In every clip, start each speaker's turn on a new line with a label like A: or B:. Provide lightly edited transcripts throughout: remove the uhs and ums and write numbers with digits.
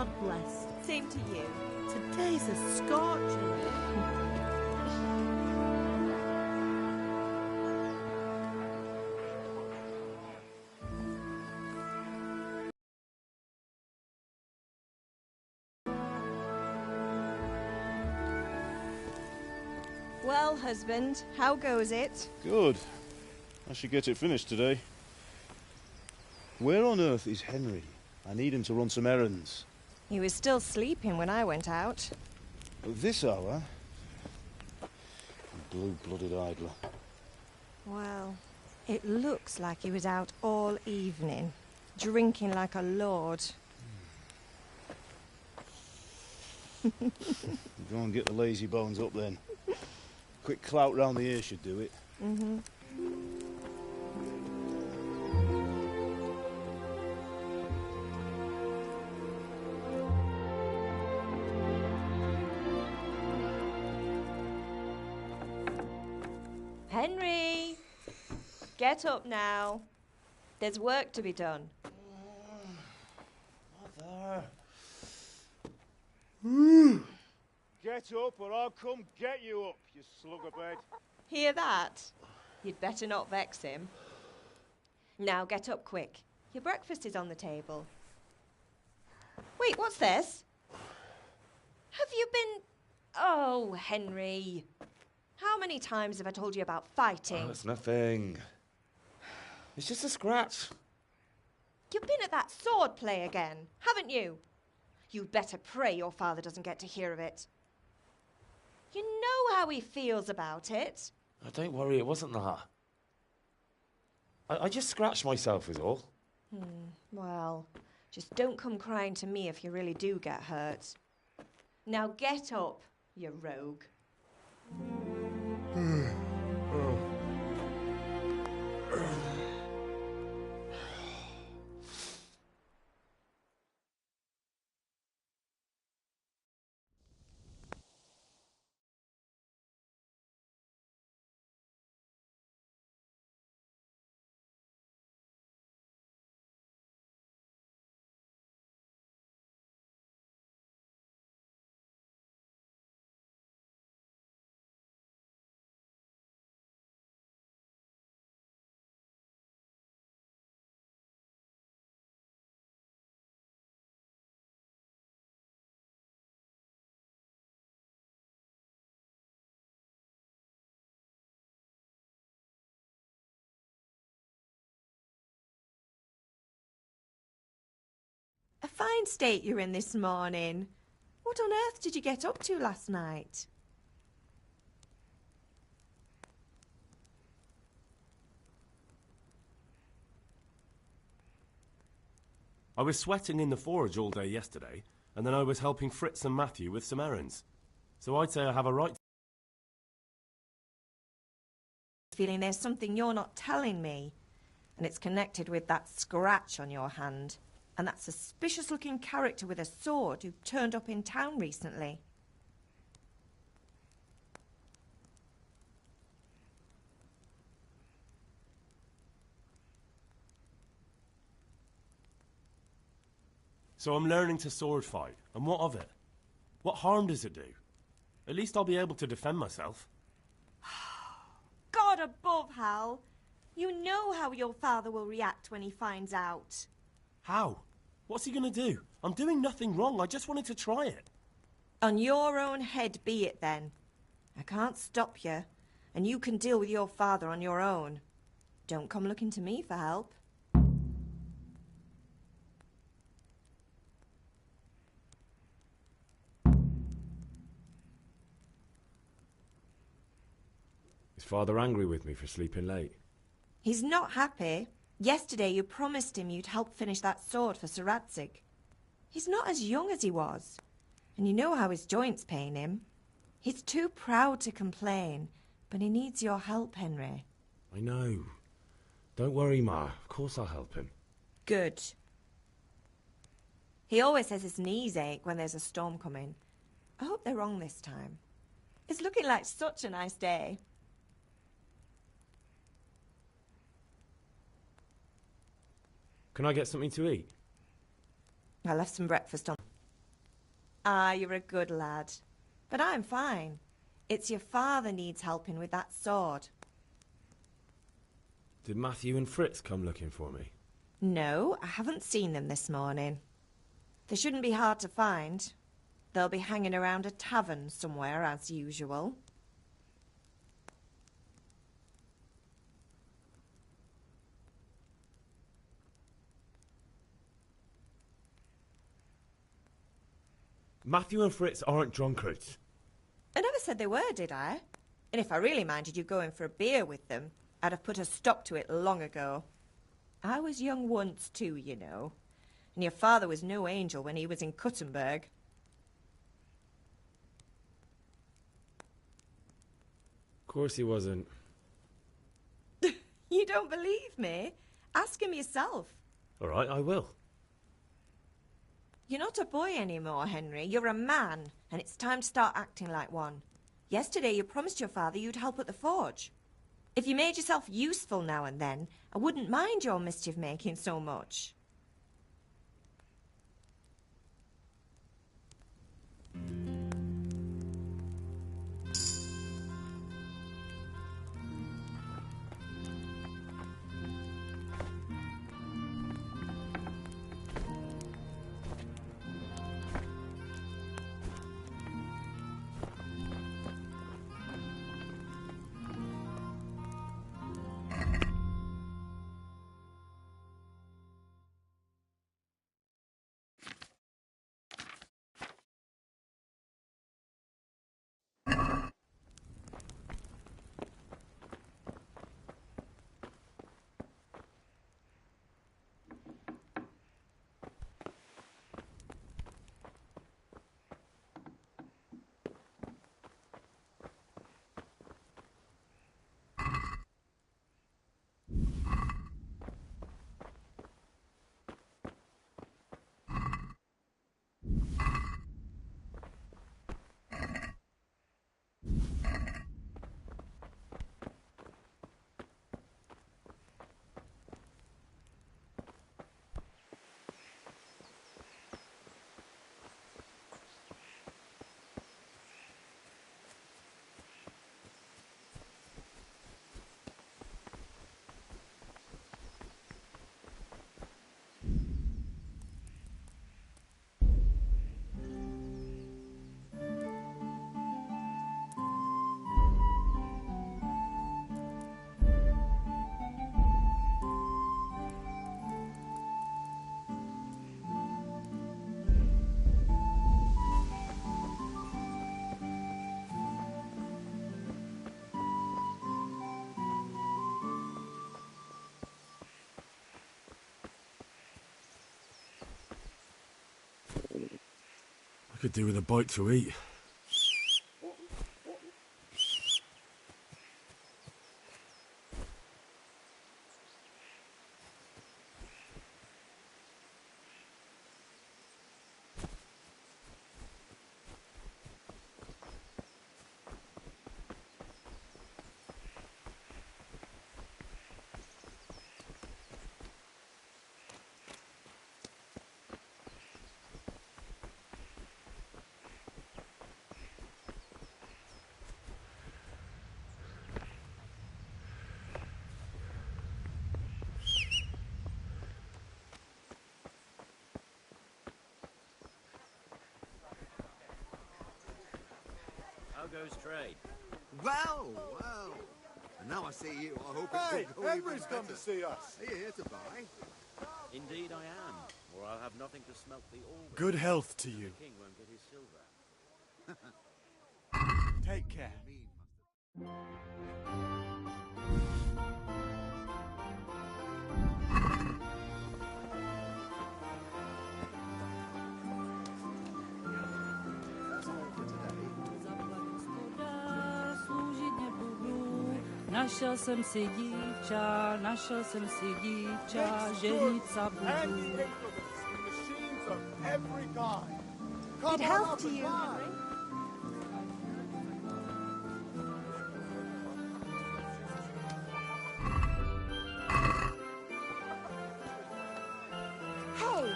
A: God bless.
B: Same to you.
A: Today's a scorcher.
B: Well, husband, how goes it?
C: Good. I should get it finished today. Where on earth is Henry? I need him to run some errands.
B: He was still sleeping when I went out.
C: At this hour? Blue-blooded idler.
B: Well, it looks like he was out all evening, drinking like a lord.
C: Go and get the lazy bones up then. Quick clout round the ear should do it.
B: Mm-hmm. Henry! Get up now. There's work to be done.
C: Mother. Get up or I'll come get you up, you slugabed.
B: Hear that? You'd better not vex him. Now get up quick. Your breakfast is on the table. Wait, what's this? Have you been... Oh, Henry. How many times have I told you about fighting?
D: Oh, it's nothing. It's just a scratch.
B: You've been at that sword play again, haven't you? You'd better pray your father doesn't get to hear of it. You know how he feels about it.
D: Oh, don't worry, it wasn't that. I just scratched myself is all.
B: Well, just don't come crying to me if you really do get hurt. Now get up, you rogue. A fine state you're in this morning. What on earth did you get up to last night?
E: I was sweating in the forge all day yesterday, and then I was helping Fritz and Matthew with some errands. So I'd say I have a right...
B: Feeling there's something you're not telling me, and it's connected with that scratch on your hand. And that suspicious-looking character with a sword who turned up in town recently.
E: So I'm learning to sword fight, and what of it? What harm does it do? At least I'll be able to defend myself.
B: God above, Hal! You know how your father will react when he finds out.
E: How? What's he going to do? I'm doing nothing wrong. I just wanted to try it.
B: On your own head be it then. I can't stop you, and you can deal with your father on your own. Don't come looking to me for help.
D: Is Father angry with me for sleeping late?
B: He's not happy. Yesterday you promised him you'd help finish that sword for Sir Radzig. He's not as young as he was, and you know how his joints pain him. He's too proud to complain, but he needs your help, Henry.
D: I know. Don't worry, Ma. Of course I'll help him.
B: Good. He always says his knees ache when there's a storm coming. I hope they're wrong this time. It's looking like such a nice day.
D: Can I get something to eat?
B: I left some breakfast on. Ah, you're a good lad. But I'm fine. It's your father needs helping with that sword.
D: Did Matthew and Fritz come looking for me?
B: No, I haven't seen them this morning. They shouldn't be hard to find. They'll be hanging around a tavern somewhere, as usual.
D: Matthew and Fritz aren't drunkards.
B: I never said they were, did I? And if I really minded you going for a beer with them, I'd have put a stop to it long ago. I was young once too, you know. And your father was no angel when he was in Cuttenberg.
D: Of course he wasn't.
B: You don't believe me? Ask him yourself.
D: All right, I will.
B: You're not a boy anymore, Henry. You're a man, and it's time to start acting like one. Yesterday you promised your father you'd help at the forge. If you made yourself useful now and then, I wouldn't mind your mischief-making so much.
D: I could do with a bite to eat.
F: How goes trade?
G: Well, well. And now I see you, I hope
C: Hey,
G: it will go even
C: Henry's come
G: better.
C: to see us.
G: Are you here to buy?
F: Indeed I am, or I'll have nothing to smelt the ore. with.
C: Good health to you.
F: The king won't get his silver.
C: Take care.
G: That's all for today.
H: Našel jsem si dívča, ženit sa
C: Handy
H: budu.
C: implements and machines of every kind.
B: Good
C: Come
B: health
C: on up
B: to
C: and
B: you,
C: buy.
B: Henry. Hey,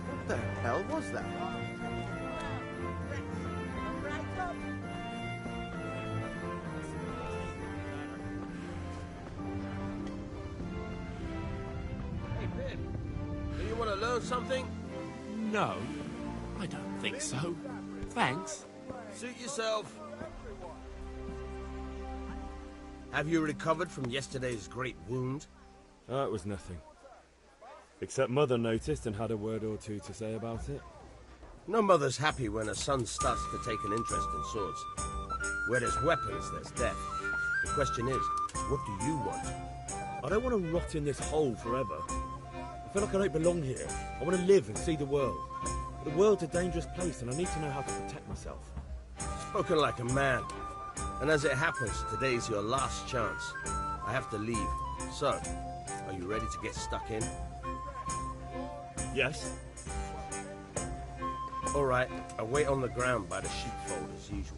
G: What the hell was that?
F: on something?
D: No, I don't think so. Thanks.
F: Suit yourself. Have you recovered from yesterday's great wound?
D: Oh, it was nothing. Except Mother noticed and had a word or two to say about it.
F: No mother's happy when her son starts to take an interest in swords. Where there's weapons, there's death. The question is, what do you want?
D: I don't want to rot in this hole forever. I feel like I don't belong here. I want to live and see the world. The world's a dangerous place and I need to know how to protect myself.
F: Spoken like a man. And as it happens, today's your last chance. I have to leave. So, are you ready to get stuck in?
D: Yes?
F: All right, I wait on the ground by the sheepfold as usual.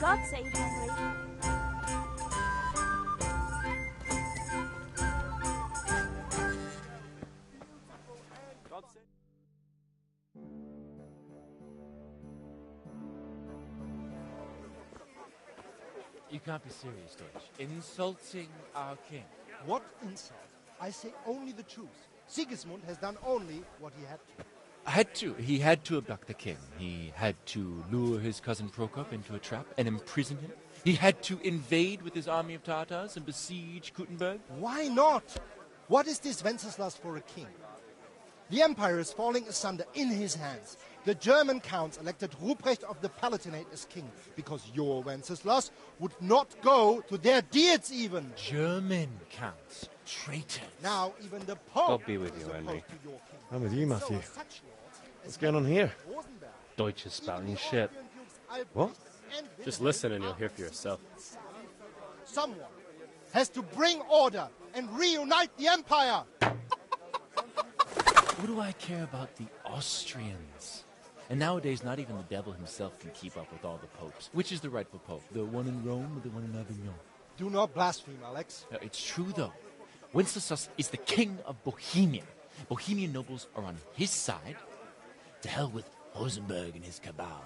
I: God save Henry.
J: You can't be serious, Deutsch. Insulting our king.
K: What insult? I say only the truth. Sigismund has done only what he had to.
J: He had to abduct the king. He had to lure his cousin Prokop into a trap and imprison him. He had to invade with his army of Tatars and besiege Kuttenberg.
K: Why not? What is this Wenceslas for a king? The empire is falling asunder in his hands. The German counts elected Ruprecht of the Palatinate as king because your Wenceslas would not go to their deeds even.
J: German counts. Traitors.
K: Now even the Pope
L: God be with you, Henry.
D: I'm with you, Matthew. What's going on here?
L: Deutsch is spouting shit.
D: What?
L: Just listen and you'll hear for yourself.
K: Someone has to bring order and reunite the empire.
J: What do I care about the Austrians? And nowadays, not even the devil himself can keep up with all the popes. Which is the rightful pope? The one in Rome or the one in Avignon?
K: Do not blaspheme, Alex.
J: It's true, though. Wenceslas is the king of Bohemia. Bohemian nobles are on his side. To hell with Rosenberg and his cabal.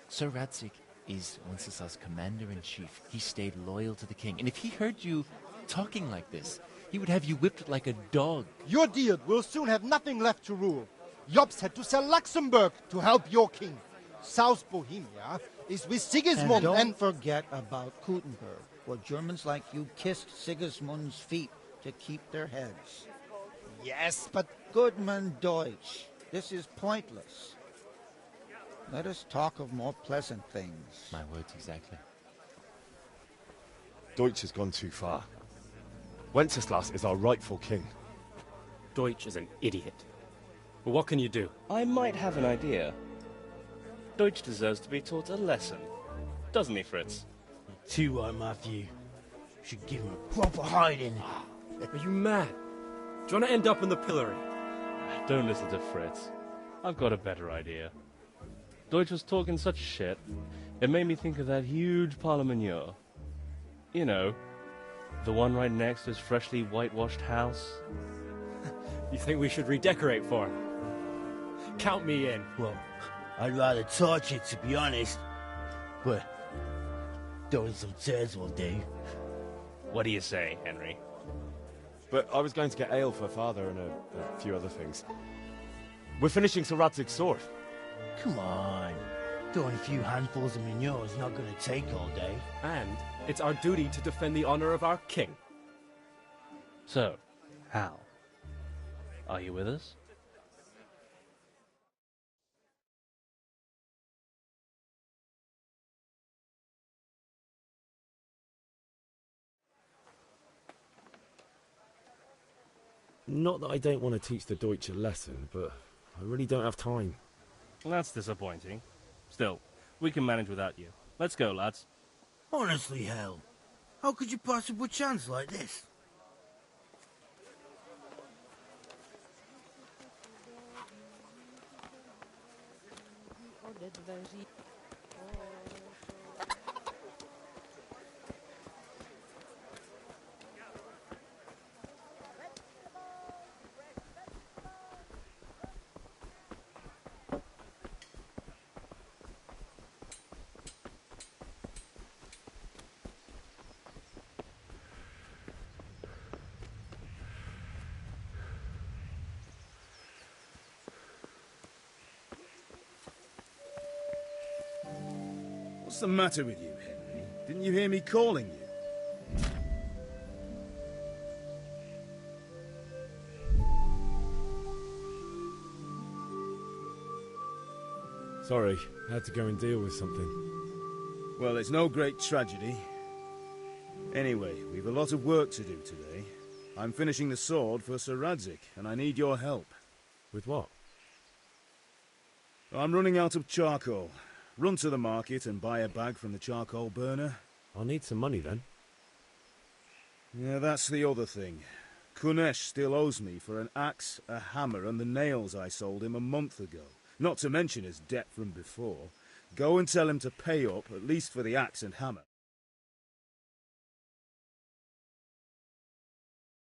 J: Sir Radzig is Wenceslas' commander-in-chief. He stayed loyal to the king. And if he heard you talking like this, he would have you whipped like a dog.
K: Your deal will soon have nothing left to rule. Jobst had to sell Luxembourg to help your king. South Bohemia is with Sigismund
M: and don't forget about Kuttenberg, where Germans like you kissed Sigismund's feet to keep their heads.
K: Yes, but...
M: Goodman Deutsch, this is pointless. Let us talk of more pleasant things.
J: My words exactly.
D: Deutsch has gone too far. Wenceslas is our rightful king.
L: Deutsch is an idiot. But what can you do? I might have an idea. Deutsch deserves to be taught a lesson. Doesn't he, Fritz?
N: Too right, Matthew. Should give him a proper hiding.
L: Are you mad? Do you want to end up in the pillory? Don't listen to Fritz. I've got a better idea. Deutsch was talking such shit, it made me think of that huge parliament. You know, the one right next to his freshly whitewashed house.
N: You think we should redecorate for him? Count me in.
O: Well, I'd rather torch it, to be honest. But throwing some chairs will do.
L: What do you say, Henry?
D: But I was going to get ale for Father and a few other things. We're finishing Sir Radzig's sword.
O: Come on. Throwing a few handfuls of manure is not going to take all day.
L: And it's our duty to defend the honor of our king. So, Hal, are you with us?
D: Not that I don't want to teach the Deutsch a lesson, but I really don't have time.
L: That's disappointing. Still, we can manage without you. Let's go, lads.
O: Honestly, hell. How could you pass up a chance like this?
C: What's the matter with you, Henry? Didn't you hear me calling you?
D: Sorry, I had to go and deal with something.
C: Well, it's no great tragedy. Anyway, we've a lot of work to do today. I'm finishing the sword for Sir Radzig, and I need your help.
D: With what?
C: I'm running out of charcoal. Run to the market and buy a bag from the charcoal burner.
D: I'll need some money then.
C: Yeah, that's the other thing. Kunesh still owes me for an axe, a hammer, and the nails I sold him a month ago. Not to mention his debt from before. Go and tell him to pay up, at least for the axe and hammer.